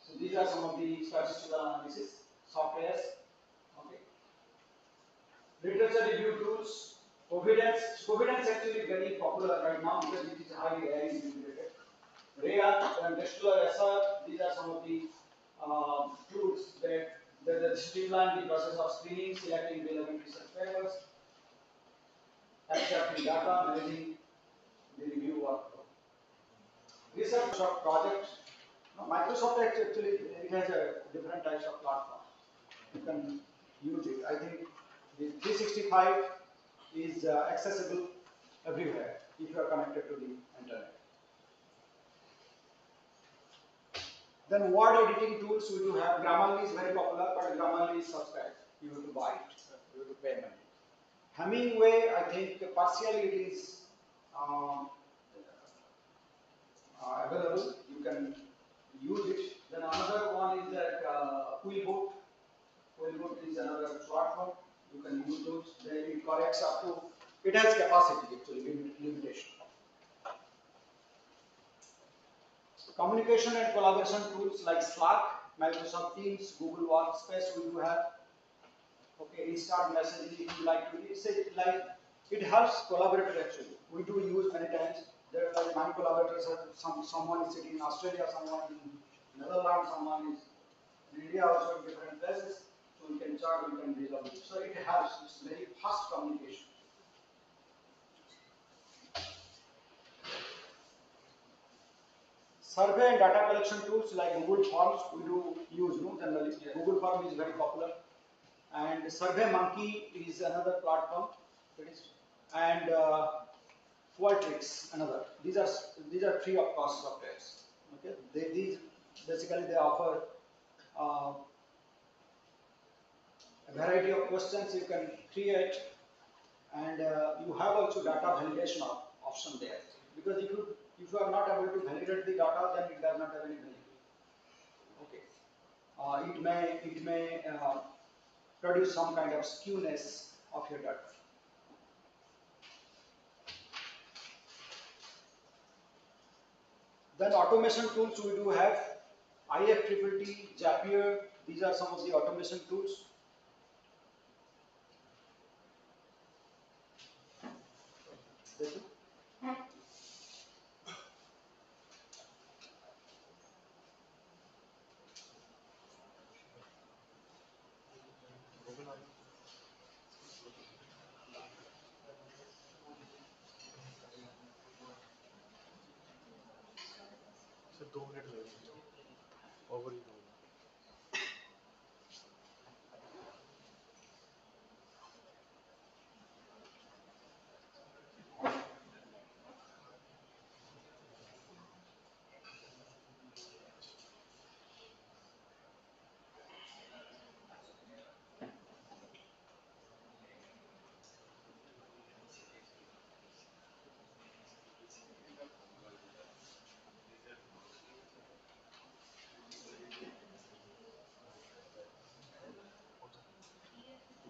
So these are some of the statistical analysis softwares. Literature review tools, Covidence actually very popular right now because it is highly AI integrated. REA and Testular SR, these are some of the tools that streamline the process of screening, selecting relevant research papers, extracting data, managing the review workflow. Research project No, Microsoft actually it has a different types of platform. You can use it. I think the 365 is accessible everywhere if you are connected to the internet. Then word editing tools we do have. Grammarly is very popular, but Grammarly is subscribed. You have to buy it. You have to pay money. Hemingway, I think partially it is um, available. You can use it. Then another one is that Quillboot. Quillboot is another platform. You can use those. Then it corrects up to. It has capacity actually limitation. Communication and collaboration tools like Slack, Microsoft Teams, Google Workspace we do have. Okay, instant messaging if you like to say like it helps collaborator actually. We do use many times. There are many collaborators. Someone is sitting in Australia, someone in Netherlands, someone is in India, also in different places. So we can chat, we can resolve it. So it helps. It's very fast communication. Survey and data collection tools like Google Forms we do use, no, generally. Google Form is very popular, and Survey Monkey is another platform. And Qualtrics another. These are free of cost softwares. Okay, these basically they offer uh, a variety of questions you can create, and you have also data validation option there. Because if you are not able to validate the data, then it does not have any value. Okay, it may produce some kind of skewness of your data. Then automation tools we do have IFTTT, Zapier. These are some of the automation tools. Sir 2 minute लगेंगे over ही होगा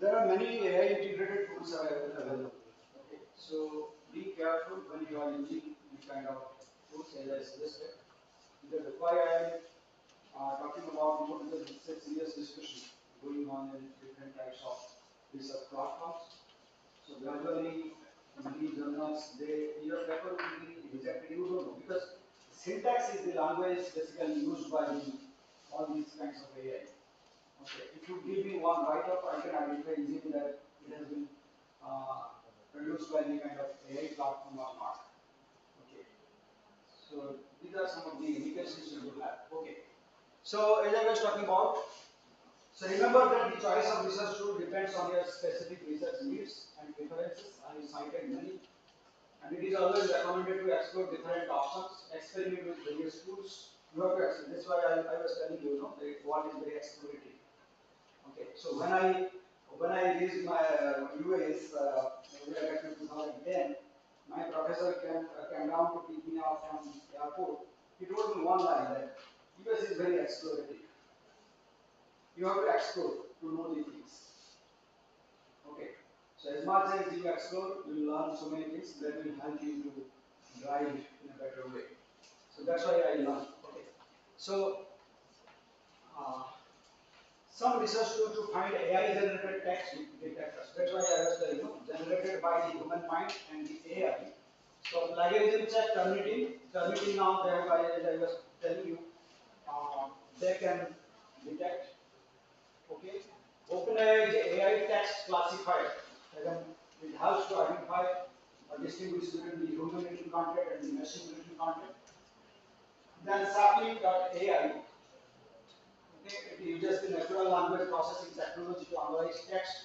There are many AI integrated tools available. Okay. So be careful when you are using these kind of tools as I suggested. Because why I am talking about more because it's a serious discussion going on in different types of research platforms. So gradually, these journals, your paper will be rejected. You don't know because syntax is the language basically used by all these kinds of AI. Okay, if you give me one write-up, I can identify easily that it has been produced by the kind of AI platform or not. Okay, so these are some of the indications you will have. Okay, so as I was talking about, so remember that the choice of research tool depends on your specific research needs and preferences. I cited many, and it is always recommended to explore different options, experiment with various tools. You have to experiment. That's why I was telling you, that what is very explorative. Okay, so when I reached my US back in 2010, my professor came down to pick me up from the airport. He told me one line that US is very explorative. You have to explore to know the things. Okay, so as much as you explore, you will learn so many things that will help you to drive in a better way. So that's why I learned. Okay, so. Uh, some research tool to find AI generated text detectors. That's why I was telling you, generated by the human mind and the AI. So plagiarism check, Turnitin now thereby as I was telling you, they can detect. Okay. OpenAI AI text classifier. Again, it helps to identify or distinguish between the human written content and the machine written content. Then sapling.ai. Okay, it uses the natural language processing technology to analyze text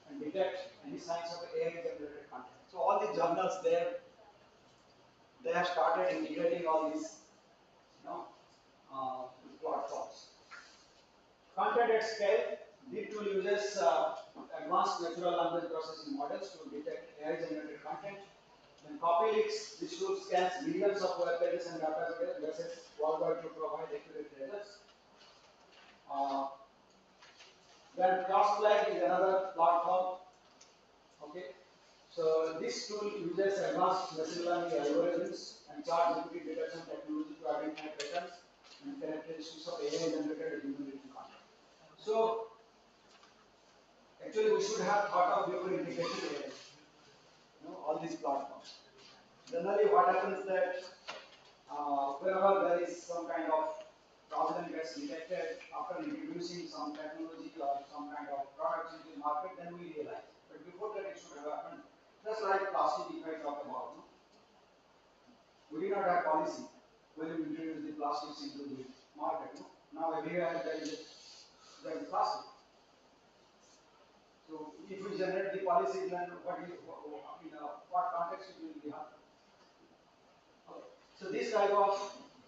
and detect any signs of AI generated content. So all the journals there, they have started integrating all these, you know, platforms. Content at scale. The tool uses advanced natural language processing models to detect AI generated content. Then copy leaks. This tool scans millions of web pages and databases worldwide to provide accurate results. Then cross-flag is another platform. Okay, so this tool uses advanced machine learning algorithms and ChatGPT detection technology to identify patterns and characteristics of AI-generated human written content. So actually, we should have thought of before integrating AI. All these platforms. Generally, what happens that whenever there is some kind of problem gets detected after introducing some technology or some kind of product into the market, then we realize. But before that, it should have happened. Just like plastic, if I talk about, we did not have policy when we introduced the plastics into the market. Now everywhere there is plastic. So if we generate the policy, then what context it will be happen? Okay. So this type of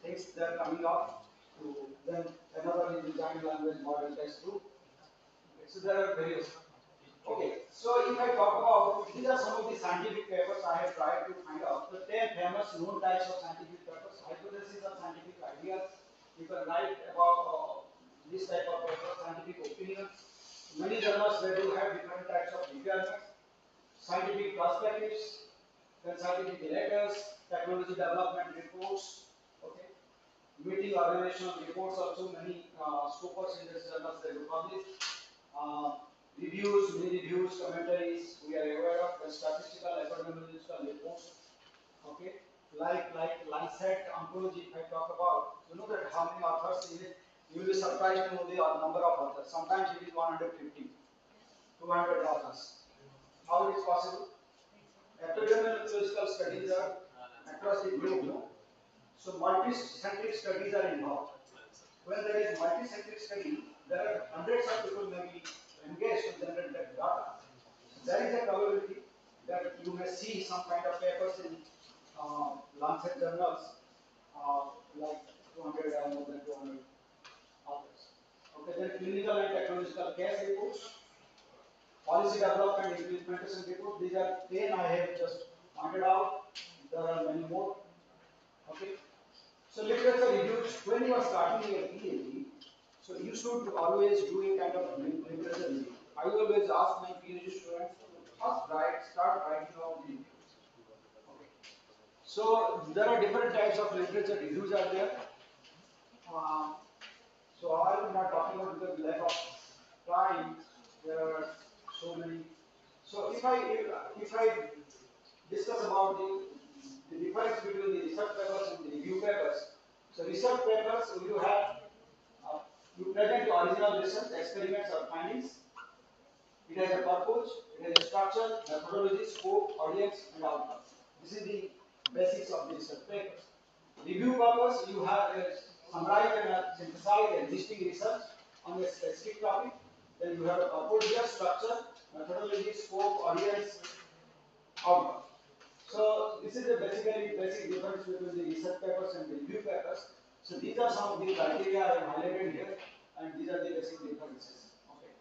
things that are coming up to then another is design language model test too. Okay. So there are various. Okay. So if I talk about these are some of the scientific papers I have tried to find out the 10 famous known types of scientific papers, hypotheses or scientific ideas. You can write about this type of paper, scientific opinions. Many journals they do have different types of requirements, scientific perspectives, then scientific letters, technology development reports, okay, meeting organizational reports also many scopers in this journals they will publish, reviews, mini reviews, commentaries we are aware of, the statistical epidemiological reports, okay, like Lancet Oncology if I talk about, you know that how many authors in it, you will be surprised to know the number of authors, sometimes it is 150, 200 authors. How it is possible? Epidemiological studies are across the globe, no? So multi-centric studies are involved. When there is multi-centric study, there are hundreds of people may be engaged to generate that data. There is a probability that you may see some kind of papers in Lancet journals, like 200 or more than 200 authors. Okay, then clinical and technological case reports, policy development and implementation report. These are 10 I have just pointed out. There are many more. Okay. So literature reviews, when you are starting your PhD, so you should always do a kind of literature review. I always ask my PhD students, first start writing out the reviews. Okay. So there are different types of literature reviews are there. So I am not talking about because lack of time. There are so many. So if I discuss about the difference between the research papers and the review papers. So research papers you have you present the original research experiments or findings. It has a purpose, it has a structure, methodology, scope, audience, and outcome. This is the basics of the research papers. Review purpose, you have summarize and synthesize existing research on a specific topic. Then you have a purpose here, structure, methodology, scope, audience, outcome. So this is the basic difference between the research papers and the review papers. So these are some of the criteria I have highlighted here, and these are the basic differences. Okay.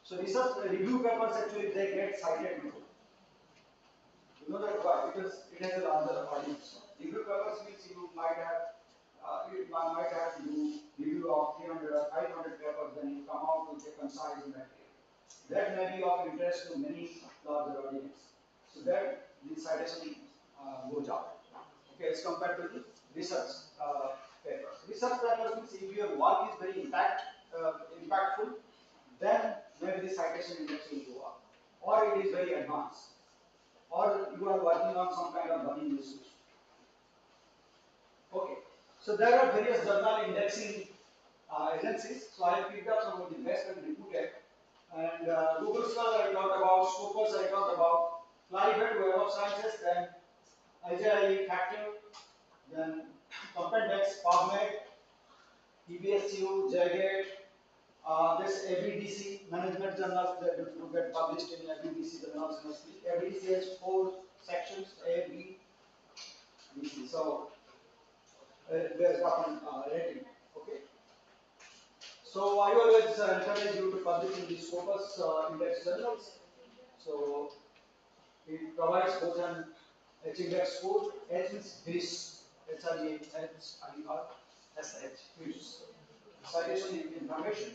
So research review papers actually they get cited more. You know that why? Because it has a larger audience. Review papers means you might have you review of 300 or 500 papers, then you come out with a concise material. That may be of interest to many larger audience. So that the citation goes up. Okay, as compared to the research papers. Research papers means if your work is very impactful, then maybe the citation index will go up, or it is very advanced, or you are working on some kind of burning issues. Okay, so there are various journal indexing agencies. So I have picked up some of the best and reputed. And Google Scholar I talked about, Scopus I talked about, Clivet Web of Sciences, then IJI Factor, then Compendex, PubMed, EBSU, JGATE, this ABDC, management journals that do get published in ABDC journals mostly. ABDC has 4 sections, A, B, B, C. So, based upon rating. Okay. So, I always encourage you to publish in these Scopus index journals. So, it provides both an H index score, H means His, HIERSH, citation information.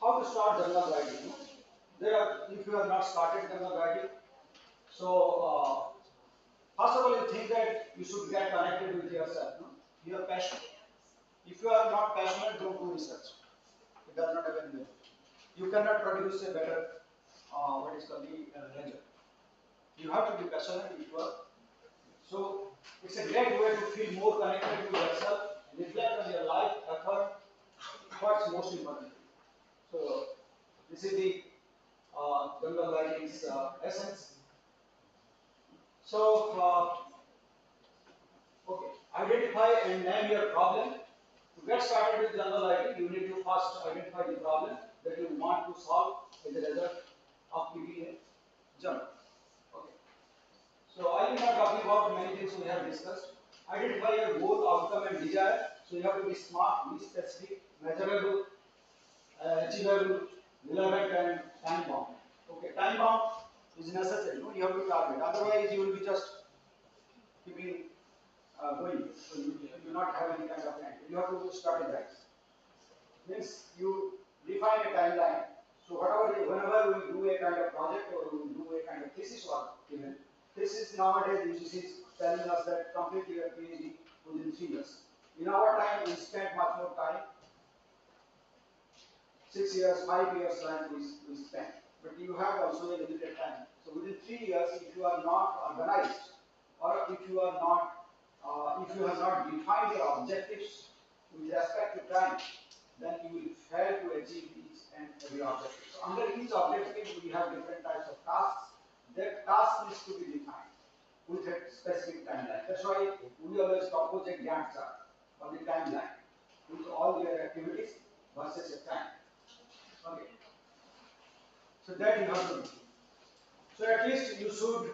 How to start journal writing? There are, if you have not started journal writing, so first of all, you think that you should get connected with yourself. No? You are passionate. If you are not passionate, don't do research. It does not have any value. You cannot produce a better, what is called the result. You have to be passionate if you are. So it's a great way to feel more connected with yourself, reflect on your life, effort, what's most important. So this is the journal writing's essence. So, okay, identify and name your problem. To get started with journal writing, you need to first identify the problem that you want to solve as a result of keeping a journal. Okay. So I will not talking about many things we have discussed. Identify your goal, outcome, and desire. So you have to be smart, be specific, measurable, achievable, relevant, and time bound. Okay, time bound is necessary. No, you have to target. Otherwise, you will be just keeping going. So you will not have any kind of time. You have to strategize. Means you define a timeline. So whenever we do a kind of project or we do a kind of thesis work, even this is nowadays UGC is telling us that complete your PhD within 3 years. In our time, we spent much more time. 6 years, 5 years time we spent. But you have also a limited time. So within 3 years, if you are not organized, or if you are not, if you have not defined your objectives with respect to time, then you will fail to achieve each and every objective. So under each objective, we have different types of tasks. That task needs to be defined with a specific timeline. That's why we always propose a Gantt chart or the timeline with all your activities versus a time. Okay. So that you have to do. So at least you should,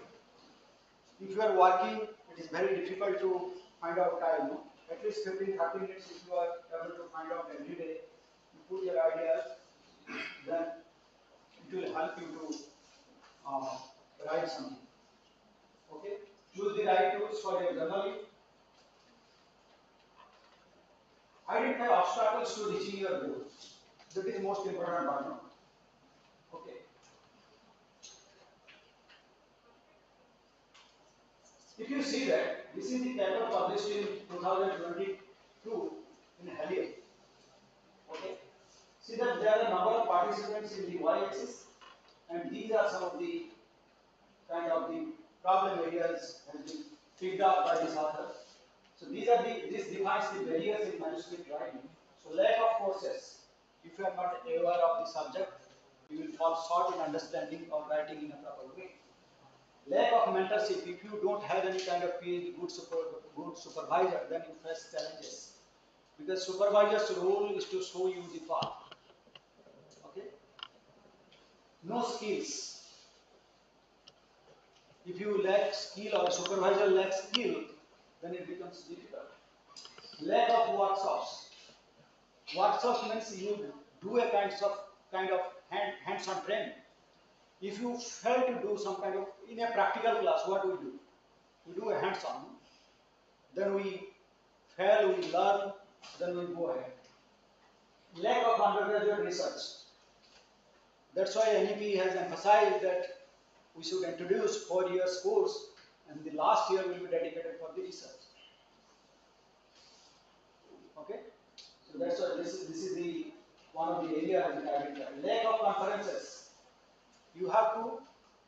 if you are working, it is very difficult to find out time. No? At least 15-30 minutes if you are able to find out every day, you put your ideas, then it will help you to write something. Okay? Choose the right tools for your journaling. Identify obstacles to reaching your goal. That is the most important part now. Okay. If you see that, this is the paper published in 2022 in Helium. Okay. See that there are a number of participants in the y-axis, and these are some of the kind of the problem areas has been picked up by this author. So this defines the barriers in manuscript writing. So lack of courses. If you are not aware of the subject, you will fall short in understanding or writing in a proper way. Lack of mentorship. If you don't have any kind of PhD, good supervisor, then you face challenges. Because supervisor's role is to show you the path. Okay? No skills. If you lack skill or a supervisor lacks skill, then it becomes difficult. Lack of workshops. Workshop means you do a kind of hands-on training. If you fail to do some kind of in a practical class, what do we do? We do a hands-on. Then we fail, we learn, then we go ahead. Lack of undergraduate research. That's why NEP has emphasized that we should introduce 4 years course, and the last year will be dedicated for the research. Okay, so that's why this is the one of the areas in identified. Lack of conferences. You have to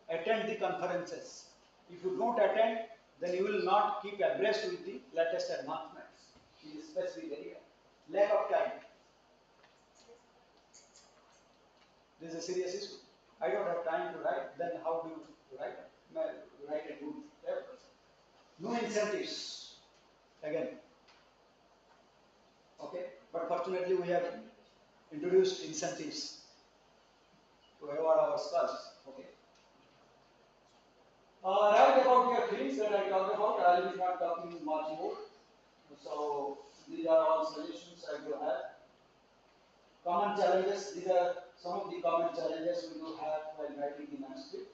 attend the conferences. If you don't attend, then you will not keep abreast with the latest advancements in this specific area. Lack of time. This is a serious issue. I don't have time to write, then how do you write? Write a good paper. no incentives again. Okay, but fortunately we have introduced incentives to award our skulls. Okay. Right about your feelings that I talked about, I will be not talking much more. So these are all suggestions I do have. Common challenges, these are some of the common challenges we do have while writing the manuscript.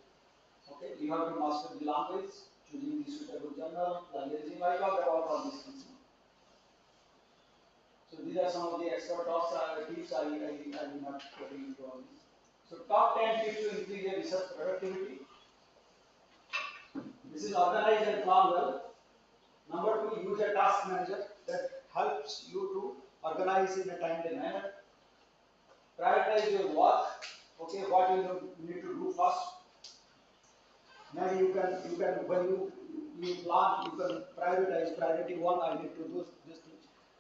Okay, you have to master the language, choosing the suitable journal, plagiarism. I talked about all these things. So these are some of the extra talks tips I will not getting into all this. So top 10 tips to increase your research productivity. This is organize and plan well. Number 2, use a task manager that helps you to organize in a timely manner. Prioritize your work. Okay, what you need to do first. Now you can when you plan, you can prioritize. Priority 1, I need to do this thing.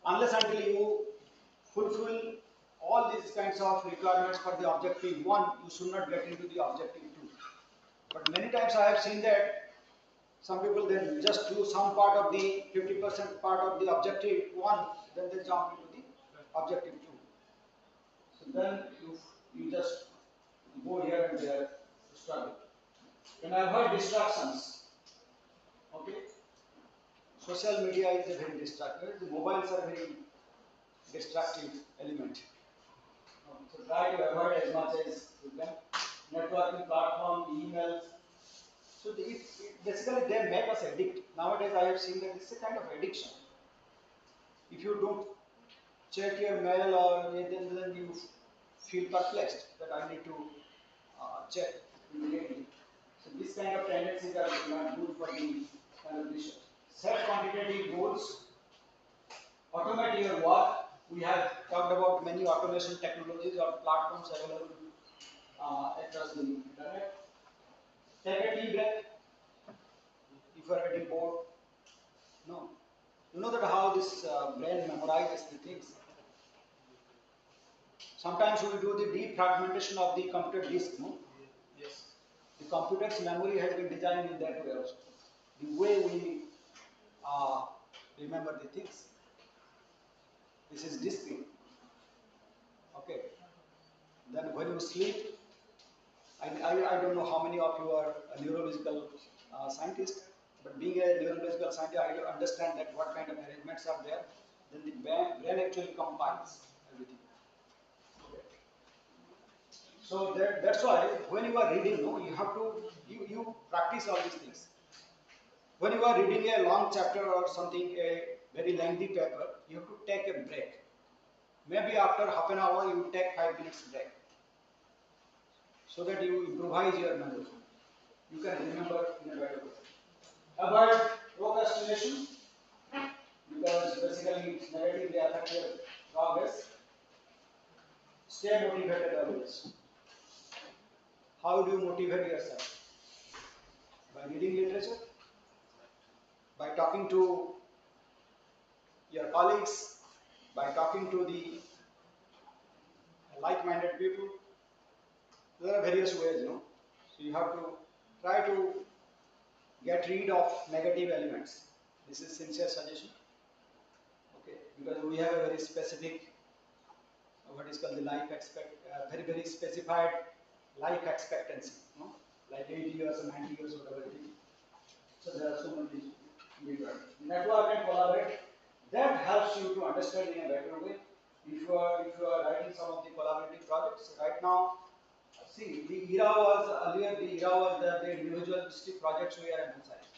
Unless until you fulfill all these kinds of requirements for the objective 1, you should not get into the objective 2. But many times I have seen that some people then just do some part of the 50% part of the objective 1, then they jump into the objective 2. So then you just go here and there to struggle. And avoid distractions. Okay. Social media is a very distractive. The mobiles are very distractive element. So try to avoid as much as you can. Networking platform, emails. So basically they make us addict. Nowadays I have seen that it's a kind of addiction. If you don't check your mail or then you feel perplexed that I need to check immediately. So this kind of tendencies are not good for the kind of research. Set quantitative goals. Automate your work. We have talked about many automation technologies or platforms available across the internet. Take a tea break if you are getting bored. No. You know that how this brain memorizes the things. Sometimes we do the defragmentation of the computer disk. No? Yes. The computer's memory has been designed in that way also. The way we remember the things. This is discrete. Okay. Then when you sleep, I don't know how many of you are a neurological scientist, but being a neurological scientist, I understand that what kind of arrangements are there. Then the brain actually compiles everything. Okay. So that's why when you are reading, no, you have to you practice all these things. When you are reading a long chapter or something, a very lengthy paper, you have to take a break. Maybe after half an hour, you take 5 minutes break, so that you improvise your memory. You can remember in a better way. Avoid procrastination, because basically it's negatively affect your progress. Stay motivated always. How do you motivate yourself? By reading literature, by talking to your colleagues, by talking to the like-minded people. There are various ways, you know. So you have to try to get rid of negative elements. This is sincere suggestion. Okay, because we have a very specific, what is called the very specified life expectancy, no? Like 80 years or 90 years, whatever it is. So there are so many different. Network and collaborate. That helps you to understand in a better way. If you are writing some of the collaborative projects right now, see the era was earlier. The era was that the individualistic projects were emphasized.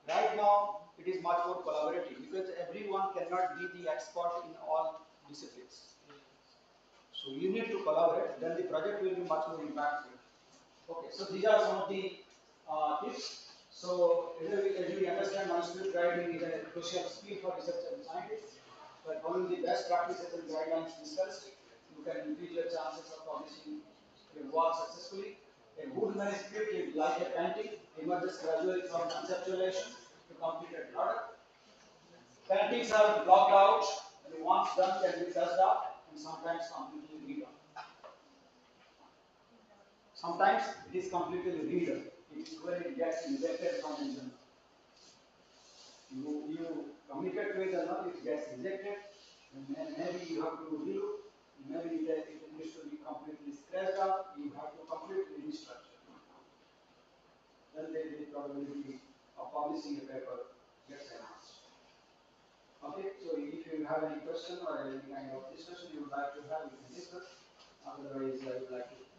Right now, it is much more collaborative because everyone cannot be the expert in all disciplines. So you need to collaborate, then the project will be much more impactful. Okay, so these are some of the tips. So as we understand, manuscript writing is a crucial skill for researchers and scientists. By following the best practices and guidelines discussed, you can increase your chances of publishing your work successfully. A good manuscript is like a painting, emerges gradually from conceptualization to completed product. Paintings are blocked out, and once done can be touched up and sometimes completely redone. Sometimes it is completely redone. It is where it gets injected from engine. You communicate with the journal, it gets rejected, and maybe you have to relook, maybe it needs to be completely scratched out, you have to completely restructure. Then the probability of publishing a paper gets enhanced. Okay, so if you have any question or any kind of discussion you would like to have, you can discuss. Otherwise, I would like to